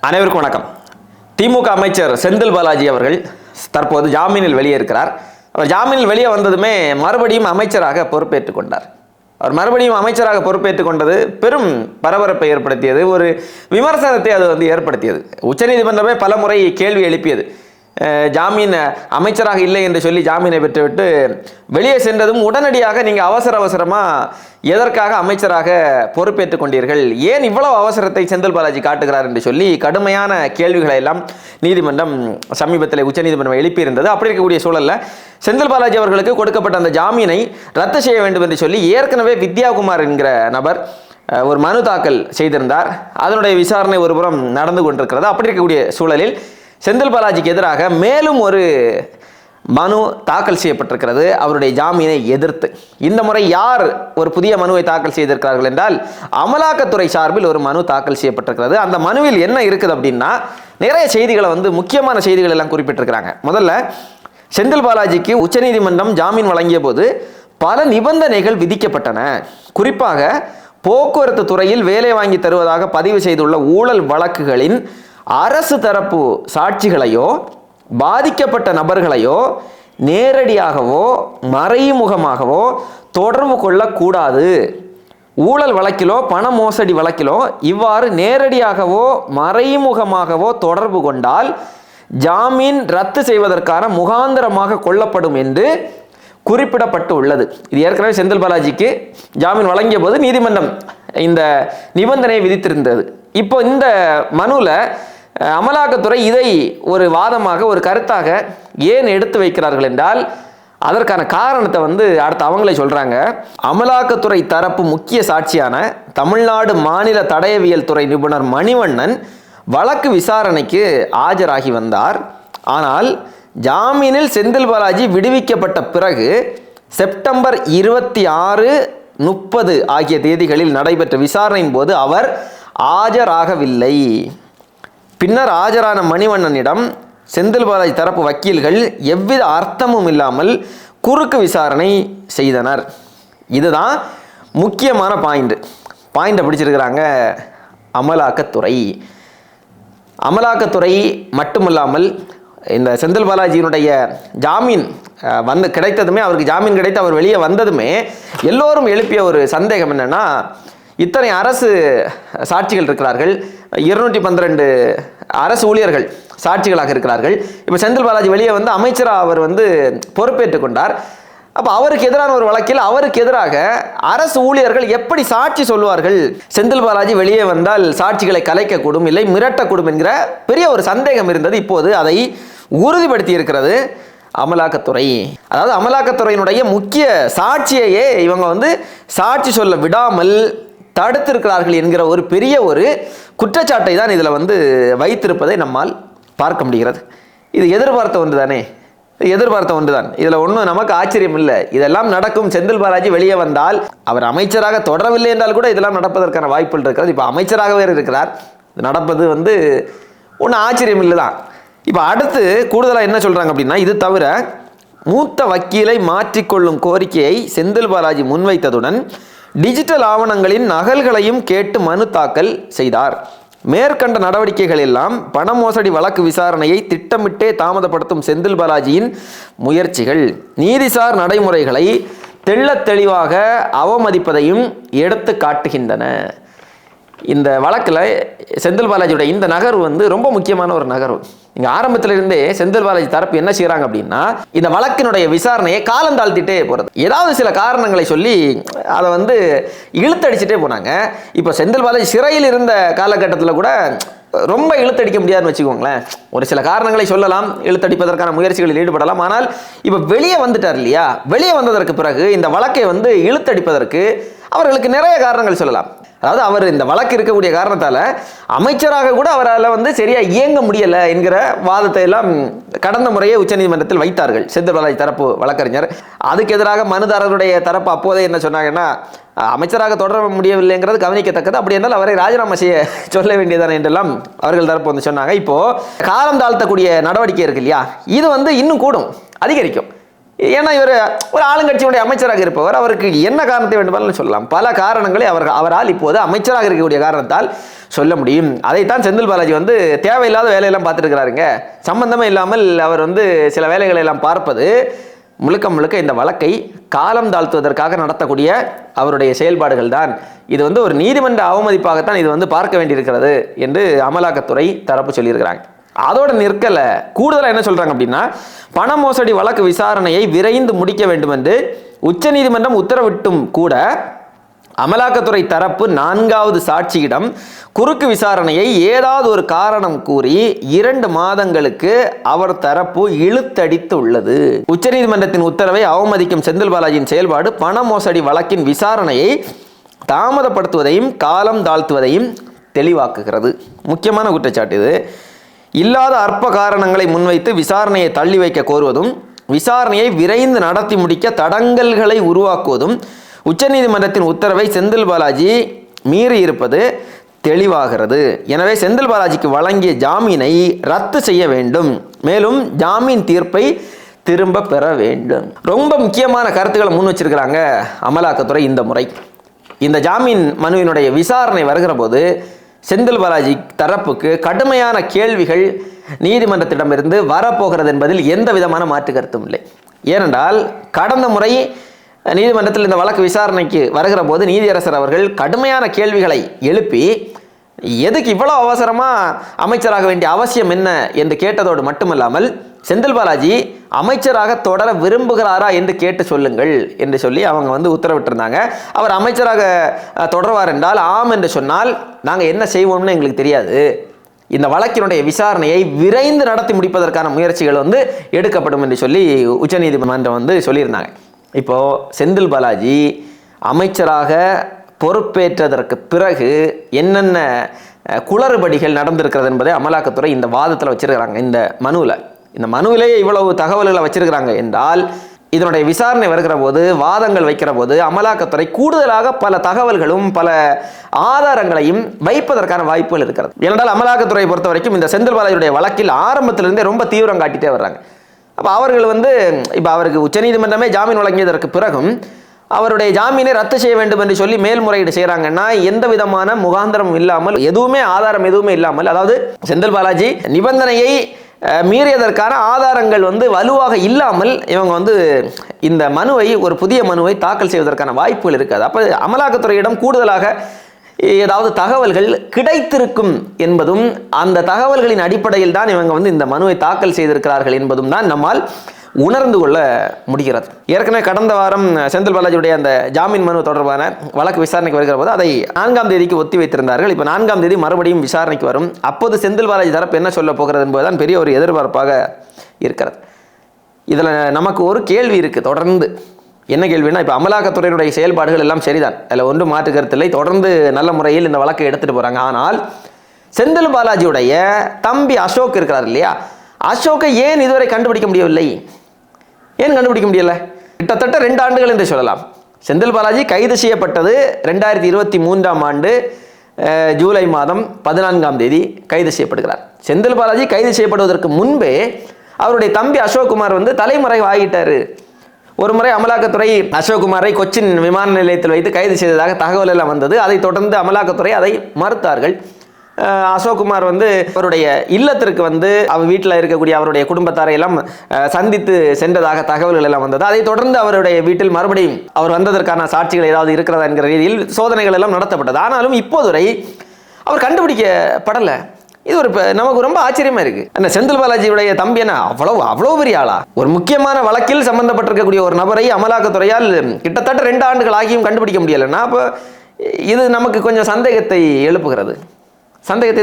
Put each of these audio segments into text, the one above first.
அனைவருக்கும் வணக்கம். திமுக அமைச்சர் செந்தில் பாலாஜி அவர்கள் தற்போது ஜாமீனில் வெளியே இருக்கிறார். அவர் ஜாமீனில் வெளியே வந்ததுமே மறுபடியும் அமைச்சராக பொறுப்பேற்றுக் கொண்டார். அவர் மறுபடியும் அமைச்சராக பொறுப்பேற்றுக் கொண்டது பெரும் பரபரப்பை ஏற்படுத்தியது, ஒரு விமர்சனத்தை அது ஏற்படுத்தியது. உச்சநீதிமன்றமே பல முறை கேள்வி எழுப்பியது. ஜாமீன் அமைச்சராக இல்லை என்று சொல்லி ஜாமீனை பெற்றுவிட்டு வெளியே சென்றதும் உடனடியாக நீங்கள் அவசரமாக எதற்காக அமைச்சராக பொறுப்பேற்றுக் கொண்டீர்கள், ஏன் இவ்வளவு அவசரத்தை செந்தில் பாலாஜி காட்டுகிறார் என்று சொல்லி கடுமையான கேள்விகளை எல்லாம் நீதிமன்றம் சமீபத்தில் உச்சநீதிமன்றம் எழுப்பியிருந்தது. அப்படி இருக்கக்கூடிய சூழலில் செந்தில் பாலாஜி அவர்களுக்கு கொடுக்கப்பட்ட அந்த ஜாமீனை ரத்து செய்ய வேண்டும் என்று சொல்லி ஏற்கனவே வித்யாகுமார் என்கிற நபர் ஒரு மனு தாக்கல் செய்திருந்தார். அதனுடைய விசாரணை ஒருபுறம் நடந்து கொண்டிருக்கிறது. அப்படி இருக்கக்கூடிய சூழலில் செந்தில் பாலாஜிக்கு எதிராக மேலும் ஒரு மனு தாக்கல் செய்யப்பட்டிருக்கிறது, அவருடைய ஜாமீனை எதிர்த்து. இந்த முறை யார் ஒரு புதிய மனுவை தாக்கல் செய்திருக்கிறார்கள் என்றால் அமலாக்கத்துறை சார்பில் ஒரு மனு தாக்கல் செய்யப்பட்டிருக்கிறது. அந்த மனுவில் என்ன இருக்குது அப்படின்னா நிறைய செய்திகளை முக்கியமான செய்திகள் எல்லாம் குறிப்பிட்டிருக்கிறாங்க. முதல்ல செந்தில் பாலாஜிக்கு உச்சநீதிமன்றம் ஜாமீன் வழங்கிய போது பல நிபந்தனைகள் விதிக்கப்பட்டன. குறிப்பாக போக்குவரத்து துறையில் வேலை வாங்கி தருவதாக பதிவு செய்துள்ள ஊழல் வழக்குகளின் அரசு தரப்பு சாட்சிகளையோ பாதிக்கப்பட்ட நபர்களையோ நேரடியாகவோ மறைமுகமாகவோ தொடர்பு கொள்ளக்கூடாது. ஊழல் வழக்கிலோ பண மோசடி வழக்கிலோ இவ்வாறு நேரடியாகவோ மறைமுகமாகவோ தொடர்பு கொண்டால் ஜாமீன் ரத்து செய்வதற்கான முகாந்திரமாக கொள்ளப்படும் என்று குறிப்பிடப்பட்டு உள்ளது. இது ஏற்கனவே செந்தில் பாலாஜிக்கு ஜாமீன் வழங்கிய போது நீதிமன்றம் இந்த நிபந்தனையை விதித்திருந்தது. இப்போ இந்த மனுவில் அமலாக்கத்துறை இதை ஒரு வாதமாக ஒரு கருத்தாக ஏன் எடுத்து வைக்கிறார்கள் என்றால் அதற்கான காரணத்தை அடுத்து அவங்களே சொல்றாங்க. அமலாக்கத்துறை தரப்பு முக்கிய சாட்சியான தமிழ்நாடு மாநில தடயவியல் துறை நிபுணர் மணிவண்ணன் வழக்கு விசாரணைக்கு ஆஜராகி வந்தார். ஆனால் ஜாமீனில் செந்தில் பாலாஜி விடுவிக்கப்பட்ட பிறகு செப்டம்பர் 26, 30 ஆகிய தேதிகளில் நடைபெற்ற விசாரணையின் போது அவர் ஆஜராகவில்லை. பின்னர் ஆஜரான மணிவண்ணனிடம் செந்தில் பாலாஜி தரப்பு வக்கீல்கள் எவ்வித அர்த்தமும் இல்லாமல் குறுக்கு விசாரணை செய்தனர். இதுதான் முக்கியமான பாயிண்டை பிடிச்சிருக்கிறாங்க அமலாக்கத்துறை. அமலாக்கத்துறை மட்டுமல்லாமல் இந்த செந்தில் பாலாஜியினுடைய ஜாமீன் கிடைத்ததுமே, அவருக்கு ஜாமீன் கிடைத்து அவர் வெளியே வந்ததுமே எல்லோரும் எழுப்பிய ஒரு சந்தேகம் என்னன்னா, இத்தனை அரசு சாட்சிகள் இருக்கிறார்கள், 212 அரசு ஊழியர்கள் சாட்சிகளாக இருக்கிறார்கள். இப்போ செந்தில் பாலாஜி வெளியே அமைச்சராக அவர் பொறுப்பேற்றுக் கொண்டார். அப்போ அவருக்கு எதிரான ஒரு வழக்கில் அவருக்கு எதிராக அரசு ஊழியர்கள் எப்படி சாட்சி சொல்வார்கள்? செந்தில் பாலாஜி வெளியே வந்தால் சாட்சிகளை கலைக்கக்கூடும், இல்லை மிரட்டக்கூடும் என்கிற பெரிய ஒரு சந்தேகம் இருந்தது. இப்போது அதை உறுதிப்படுத்தி இருக்கிறது அமலாக்கத்துறை. அதாவது அமலாக்கத்துறையினுடைய முக்கிய சாட்சியையே இவங்க சாட்சி சொல்ல விடாமல் தடுத்திருக்கிறார்கள் என்கிற ஒரு பெரிய ஒரு குற்றச்சாட்டை தான் இதில் வைத்திருப்பதை நம்மால் பார்க்க முடிகிறது. இது எதிர்பார்த்த ஒன்று தானே, எதிர்பார்த்த ஒன்று தான். இதில் ஒன்றும் நமக்கு ஆச்சரியம் இல்லை. இதெல்லாம் நடக்கும். செந்தில் பாலாஜி வெளியே வந்தால் அவர் அமைச்சராக தொடரவில்லை என்றால் கூட இதெல்லாம் நடப்பதற்கான வாய்ப்புகள் இருக்கிறது. இப்போ அமைச்சராகவே இருக்கிறார், நடப்பது ஒன்றும் ஆச்சரியம் இல்லை தான். இப்போ அடுத்து கூடுதலாக என்ன சொல்கிறாங்க அப்படின்னா, இது தவிர மூத்த வக்கீலை மாற்றிக்கொள்ளும் கோரிக்கையை செந்தில் பாலாஜி முன்வைத்ததுடன் டிஜிட்டல் ஆவணங்களின் நகல்களையும் கேட்டு மனு தாக்கல் செய்தார். மேற்கண்ட நடவடிக்கைகள் எல்லாம் பண மோசடி வழக்கு விசாரணையை திட்டமிட்டே தாமதப்படுத்தும் செந்தில் பாலாஜியின் முயற்சிகள் நீதிசார் நடைமுறைகளை தெள்ளத் தெளிவாக அவமதிப்பதையும் எடுத்து காட்டுகின்றன. இந்த வழக்கில் செந்தில் பாலாஜியோட இந்த நகர்வு ரொம்ப முக்கியமான ஒரு நகர்வு. இங்கே ஆரம்பத்திலிருந்தே செந்தில் பாலாஜி தரப்பு என்ன செய்கிறாங்க அப்படின்னா, இந்த வழக்கினுடைய விசாரணையை காலந்தாழ்த்திட்டே போகிறது. ஏதாவது சில காரணங்களை சொல்லி அதை இழுத்தடிச்சுட்டே போனாங்க. இப்போ செந்தில் பாலாஜி சிறையில் இருந்த காலகட்டத்தில் கூட ரொம்ப இழுத்தடிக்க முடியாதுன்னு வச்சுக்கோங்களேன். ஒரு சில காரணங்களை சொல்லலாம், இழுத்தடிப்பதற்கான முயற்சிகளில் ஈடுபடலாம். ஆனால் இப்போ வெளியே வந்துட்டார் இல்லையா, வெளியே வந்ததற்கு பிறகு இந்த வழக்கை இழுத்தடிப்பதற்கு அவர்களுக்கு நிறைய காரணங்கள் சொல்லலாம். அதாவது அவர் இந்த வழக்கு இருக்கக்கூடிய காரணத்தால் அமைச்சராக கூட அவரால் சரியாக இயங்க முடியலை என்கிற வாதத்தை எல்லாம் கடந்த முறையே உச்சநீதிமன்றத்தில் வைத்தார்கள் செந்தில் பாலாஜி தரப்பு வழக்கறிஞர். அதுக்கு எதிராக மனுதாரருடைய தரப்பு அப்போதே என்ன சொன்னாங்கன்னா, அமைச்சராக தொடர முடியவில்லைங்கிறது கவனிக்கத்தக்கது, அப்படி என்றால் அவரை ராஜினாமா செய்ய சொல்ல வேண்டியதானே என்றெல்லாம் அவர்கள் தரப்பு சொன்னாங்க. இப்போ காலம் தாழ்த்தக்கூடிய நடவடிக்கை இருக்கு இல்லையா, இது இன்னும் கூடும், அதிகரிக்கும். ஏன்னா இவர் ஒரு ஆளுங்கட்சியுடைய அமைச்சராக இருப்பவர், அவருக்கு என்ன காரணத்தை வேண்டுமானாலும் சொல்லலாம். பல காரணங்களை அவரால் இப்போது அமைச்சராக இருக்கக்கூடிய காரணத்தால் சொல்ல முடியும். அதைத்தான் செந்தில் பாலாஜி வந்து தேவையில்லாத வேலையெல்லாம் பார்த்துருக்கிறாருங்க. சம்பந்தமே இல்லாமல் அவர் வந்து சில வேலைகளை எல்லாம் பார்ப்பது முழுக்க முழுக்க இந்த வழக்கை காலம் தாழ்த்துவதற்காக நடத்தக்கூடிய அவருடைய செயல்பாடுகள் தான். இது வந்து ஒரு நீதிமன்ற அவமதிப்பாகத்தான் இது வந்து பார்க்க வேண்டியிருக்கிறது என்று அமலாக்கத்துறை தரப்பு சொல்லியிருக்கிறாங்க. அதோட நிற்கல, கூடுதலாக என்ன சொல்றாங்க அப்படின்னா, பண மோசடி வழக்கு விசாரணையை விரைந்து முடிக்க வேண்டும் என்று உச்சநீதிமன்றம் உத்தரவிட்டும் கூட அமலாக்கத்துறை தரப்பு 4வது சாட்சியிடம் குறுக்கு விசாரணையை ஏதாவது ஒரு காரணம் கூறி 2 மாதங்களுக்கு அவர் தரப்பு இழுத்தடித்து உள்ளது. உச்சநீதிமன்றத்தின் உத்தரவை அவமதிக்கும் செந்தில் பாலாஜியின் செயல்பாடு பண மோசடி வழக்கின் விசாரணையை தாமதப்படுத்துவதையும் காலம் தாழ்த்துவதையும் தெளிவாக்குகிறது. முக்கியமான குற்றச்சாட்டு இது. இல்லாத அற்ப காரணங்களை முன்வைத்து விசாரணையை தள்ளி வைக்க கோருவதும், விசாரணையை விரைந்து நடத்தி முடிக்க தடங்கல்களை உருவாக்குவதும் உச்சநீதிமன்றத்தின் உத்தரவை செந்தில் பாலாஜி மீறி இருப்பது தெளிவாகிறது. எனவே செந்தில் பாலாஜிக்கு வழங்கிய ஜாமீனை ரத்து செய்ய வேண்டும், மேலும் ஜாமீன் தீர்ப்பை திரும்ப பெற வேண்டும். ரொம்ப முக்கியமான கருத்துக்களை முன் வச்சிருக்கிறாங்க அமலாக்கத்துறை இந்த முறை. இந்த ஜாமீன் மனுவினுடைய விசாரணை வருகிற போது செந்தில் பாலாஜி தரப்புக்கு கடுமையான கேள்விகள் நீதிமன்றத்திடமிருந்து வரப்போகிறது என்பதில் எந்த விதமான மாற்று கருத்தும் இல்லை. ஏனென்றால் கடந்த முறை நீதிமன்றத்தில் இந்த வழக்கு விசாரணைக்கு வருகிற போது நீதியரசர் அவர்கள் கடுமையான கேள்விகளை எழுப்பி எதுக்கு இவ்வளோ அவசரமாக அமைச்சராக வேண்டிய அவசியம் என்ன என்று கேட்டதோடு மட்டுமல்லாமல், செந்தில் பாலாஜி அமைச்சராக தொடர விரும்புகிறாரா என்று கேட்டு சொல்லுங்கள் என்று சொல்லி அவங்க வந்து உத்தரவிட்டிருந்தாங்க. அவர் அமைச்சராக தொடர்வார் என்றால் ஆம் என்று சொன்னால் நாங்கள் என்ன செய்வோம்னு எங்களுக்கு தெரியாது, இந்த வழக்கினுடைய விசாரணையை விரைந்து நடத்தி முடிப்பதற்கான முயற்சிகள் வந்து எடுக்கப்படும் என்று சொல்லி உச்சநீதிமன்றம் வந்து சொல்லியிருந்தாங்க. இப்போது செந்தில் பாலாஜி அமைச்சராக பொறுப்பேற்றதற்கு பிறகு என்னென்ன குளறுபடிகள் நடந்திருக்கிறது என்பதை அமலாக்கத்துறை இந்த வாதத்தில் வச்சிருக்கிறாங்க. இந்த மனுவிலேயே இவ்வளவு தகவல்களை வச்சிருக்கிறாங்க என்றால், இதனுடைய விசாரணை வருகிற போது, வாதங்கள் வைக்கிற போது அமலாக்கத்துறை கூடுதலாக பல தகவல்களும் பல ஆதாரங்களையும் வைப்பதற்கான வாய்ப்புகள் இருக்கிறது. ஏனென்றால் அமலாக்கத்துறையை பொறுத்த வரைக்கும் இந்த செந்தில் பாலாஜியுடைய வழக்கில் ஆரம்பத்திலிருந்தே ரொம்ப தீவிரம் காட்டிட்டே வர்றாங்க. அப்போ அவர்கள் வந்து இப்போ அவருக்கு உச்சநீதிமன்றமே ஜாமீன் வழங்கியதற்கு பிறகும் அவருடைய ஜாமீனை ரத்து செய்ய வேண்டும் என்று சொல்லி மேல்முறையீடு செய்கிறாங்கன்னா எந்த விதமான முகாந்திரம் இல்லாமல், எதுவுமே ஆதாரம் எதுவுமே இல்லாமல், அதாவது செந்தில் பாலாஜி நிபந்தனையை மீறியதற்கான ஆதாரங்கள் வந்து வலுவாக இல்லாமல் இவங்க வந்து இந்த மனுவை, ஒரு புதிய மனுவை தாக்கல் செய்வதற்கான வாய்ப்புகள் இருக்காது. அப்போ அமலாக்கத்துறையிடம் கூடுதலாக ஏதாவது தகவல்கள் கிடைத்திருக்கும் என்பதும், அந்த தகவல்களின் அடிப்படையில் தான் இவங்க வந்து இந்த மனுவை தாக்கல் செய்திருக்கிறார்கள் என்பதும் தான் நம்மால் உணர்ந்து கொள்ள முடிகிறது. ஏற்கனவே கடந்த வாரம் செந்தில் பாலாஜியுடைய அந்த ஜாமீன் மனு தொடர்பான வழக்கு விசாரணைக்கு வருகிற போது அதை 4ஆம் தேதிக்கு ஒத்தி வைத்திருந்தார்கள். இப்போ 4ஆம் தேதி மறுபடியும் விசாரணைக்கு வரும். அப்போது செந்தில் பாலாஜி தரப்பு என்ன சொல்ல போகிறது என்பதுதான் பெரிய ஒரு எதிர்பார்ப்பாக இருக்கிறது. இதில் நமக்கு ஒரு கேள்வி இருக்குது தொடர்ந்து. என்ன கேள்வினா, இப்போ அமலாக்கத்துறையினுடைய செயல்பாடுகள் எல்லாம் சரிதான், அதில் ஒன்றும் மாற்று கருத்தில்லை, தொடர்ந்து நல்ல முறையில் இந்த வழக்கை எடுத்துகிட்டு போகிறாங்க. ஆனால் செந்தில் பாலாஜியுடைய தம்பி அசோக் இருக்கிறார் இல்லையா, அசோக்கை ஏன் இதுவரை கண்டுபிடிக்க முடியவில்லை? ஏன் கண்டுபிடிக்க முடியலை? கிட்டத்தட்ட 2 ஆண்டுகள் என்று சொல்லலாம். செந்தில் பாலாஜி கைது செய்யப்பட்டது 2023ஆம் ஆண்டு ஜூலை மாதம் 14ஆம் தேதி கைது செய்யப்படுகிறார். செந்தில் பாலாஜி கைது செய்யப்படுவதற்கு முன்பே அவருடைய தம்பி அசோக்குமார் வந்து தலைமறைவு ஆகிட்டார். ஒரு முறை அமலாக்கத்துறை அசோக்குமாரை கொச்சின் விமான நிலையத்தில் வைத்து கைது செய்ததாக தகவல் எல்லாம் வந்தது. அதை தொடர்ந்து அமலாக்கத்துறை அதை மறுத்தார்கள். அசோக்குமார் வந்து அவருடைய இல்லத்திற்கு வந்து அவர் வீட்டில் இருக்கக்கூடிய அவருடைய குடும்பத்தாரை எல்லாம் சந்தித்து சென்றதாக தகவல்கள் எல்லாம் வந்தது. அதை தொடர்ந்து அவருடைய வீட்டில் மறுபடியும் அவர் வந்ததற்கான சாட்சிகள் ஏதாவது இருக்கிறதா என்கிற ரீதியில் சோதனைகள் எல்லாம் நடத்தப்பட்டது. ஆனாலும் இப்போது வரை அவர் கண்டுபிடிக்கப்படலை. இது ஒரு நமக்கு ரொம்ப ஆச்சரியமா இருக்கு. அந்த செந்தில் பாலாஜியுடைய தம்பி என்ன அவ்வளவு பெரிய ஆளா? ஒரு முக்கியமான வழக்கில் சம்பந்தப்பட்டிருக்கக்கூடிய ஒரு நபரை அமலாக்கத்துறையால் கிட்டத்தட்ட 2 ஆண்டுகள் ஆகியும் கண்டுபிடிக்க முடியலைன்னா அப்போ இது நமக்கு கொஞ்சம் சந்தேகத்தை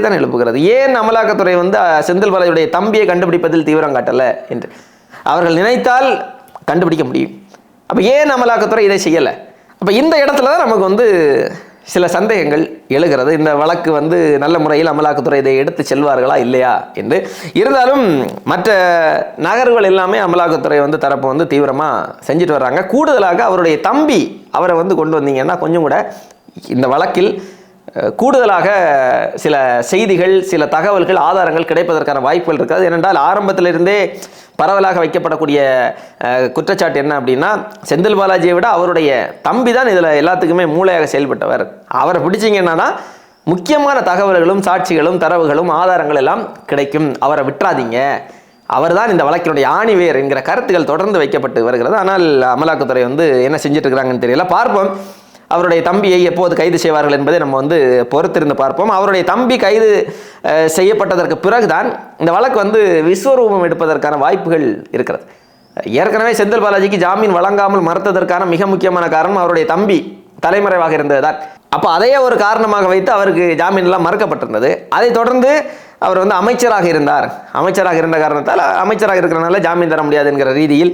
தான் எழுப்புகிறது. ஏன் அமலாக்கத்துறை வந்து செந்தில் பாலாஜியுடைய தம்பியை கண்டுபிடிப்பதில் தீவிரம் காட்டலை என்று அவர்கள் நினைத்தால் கண்டுபிடிக்க முடியும். அப்போ ஏன் அமலாக்கத்துறை இதை செய்யலை? அப்போ இந்த இடத்துல தான் நமக்கு வந்து சில சந்தேகங்கள் எழுகிறது. இந்த வழக்கு வந்து நல்ல முறையில் அமலாக்கத்துறை இதை எடுத்து செல்வார்களா இல்லையா என்று. இருந்தாலும் மற்ற நகர்வுகள் எல்லாமே அமலாக்கத்துறை வந்து தரப்பு வந்து தீவிரமாக செஞ்சுட்டு வர்றாங்க. கூடுதலாக அவருடைய தம்பி அவரை வந்து கொண்டு வந்தீங்கன்னா கொஞ்சம் கூட இந்த வழக்கில் கூடுதலாக சில செய்திகள், சில தகவல்கள், ஆதாரங்கள் கிடைப்பதற்கான வாய்ப்புகள் இருக்காது. ஏனென்றால் ஆரம்பத்திலிருந்தே பரவலாக வைக்கப்படக்கூடிய குற்றச்சாட்டு என்ன அப்படின்னா, செந்தில் பாலாஜியை விட அவருடைய தம்பி தான் இதில் எல்லாத்துக்குமே மூளையாக செயல்பட்டவர். அவரை பிடிச்சிங்கன்னா தான் முக்கியமான தகவல்களும் சாட்சிகளும் தரவுகளும் ஆதாரங்கள் எல்லாம் கிடைக்கும், அவரை விட்டுறாதீங்க, அவர் தான் இந்த வழக்கினுடைய ஆணிவேர் என்கிற கருத்துக்கள் தொடர்ந்து வைக்கப்பட்டு வருகிறது. ஆனால் அமலாக்கத்துறை என்ன செஞ்சுட்டு இருக்கிறாங்கன்னு தெரியல. பார்ப்போம் அவருடைய தம்பியை எப்போது கைது செய்வார்கள் என்பதை நம்ம பொறுத்திருந்து பார்ப்போம். அவருடைய தம்பி கைது செய்யப்பட்டதற்கு பிறகுதான் இந்த வழக்கு விஸ்வரூபம் எடுப்பதற்கான வாய்ப்புகள் இருக்கிறது. ஏற்கனவே செந்தில் பாலாஜிக்கு ஜாமீன் வழங்காமல் மறுத்ததற்கான மிக முக்கியமான காரணம் அவருடைய தம்பி தலைமறைவாக இருந்ததுதான். அப்போ அதையே ஒரு காரணமாக வைத்து அவருக்கு ஜாமீன் எல்லாம் மறுக்கப்பட்டிருந்தது. அதை தொடர்ந்து அவர் அமைச்சராக இருந்தார். அமைச்சராக இருந்த காரணத்தால் அமைச்சராக இருக்கிறனால ஜாமீன் தர முடியாது என்கிற ரீதியில்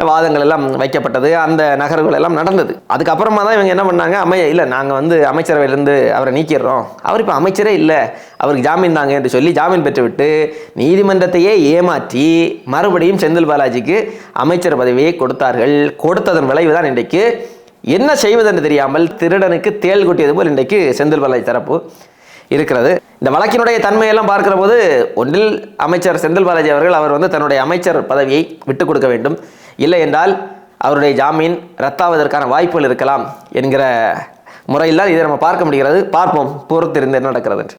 வாதங்கள் எல்லாம் வைக்கப்பட்டது. அந்த நகர்வுகள் எல்லாம் நடந்தது. அதுக்கப்புறமா தான் இவங்க என்ன பண்ணாங்க, இல்லை நாங்கள் அமைச்சரவையிலிருந்து அவரை நீக்கிடுறோம், அவர் இப்போ அமைச்சரே இல்லை, அவருக்கு ஜாமீன் தாங்க என்று சொல்லி ஜாமீன் பெற்றுவிட்டு நீதிமன்றத்தையே ஏமாற்றி மறுபடியும் செந்தில் பாலாஜிக்கு அமைச்சர் பதவியை கொடுத்தார்கள். கொடுத்ததன் விளைவு தான் இன்றைக்கு என்ன செய்வதென்று தெரியாமல் திருடனுக்கு தேள் கொட்டியது போல் இன்றைக்கு செந்தில் பாலாஜி தரப்பு இருக்கிறது. இந்த வழக்கினுடைய தன்மையெல்லாம் பார்க்கிற போது ஒன்றில் அமைச்சர் செந்தில் பாலாஜி அவர்கள் அவர் தன்னுடைய அமைச்சர் பதவியை விட்டுக் கொடுக்க வேண்டும், இல்லை என்றால் அவருடைய ஜாமீன் ரத்தாவதற்கான வாய்ப்புகள் இருக்கலாம் என்கிற முறையில் தான் இதை நம்ம பார்க்க முடிகிறது. பார்ப்போம் பொறுத்திருந்து என்ன நடக்கிறது.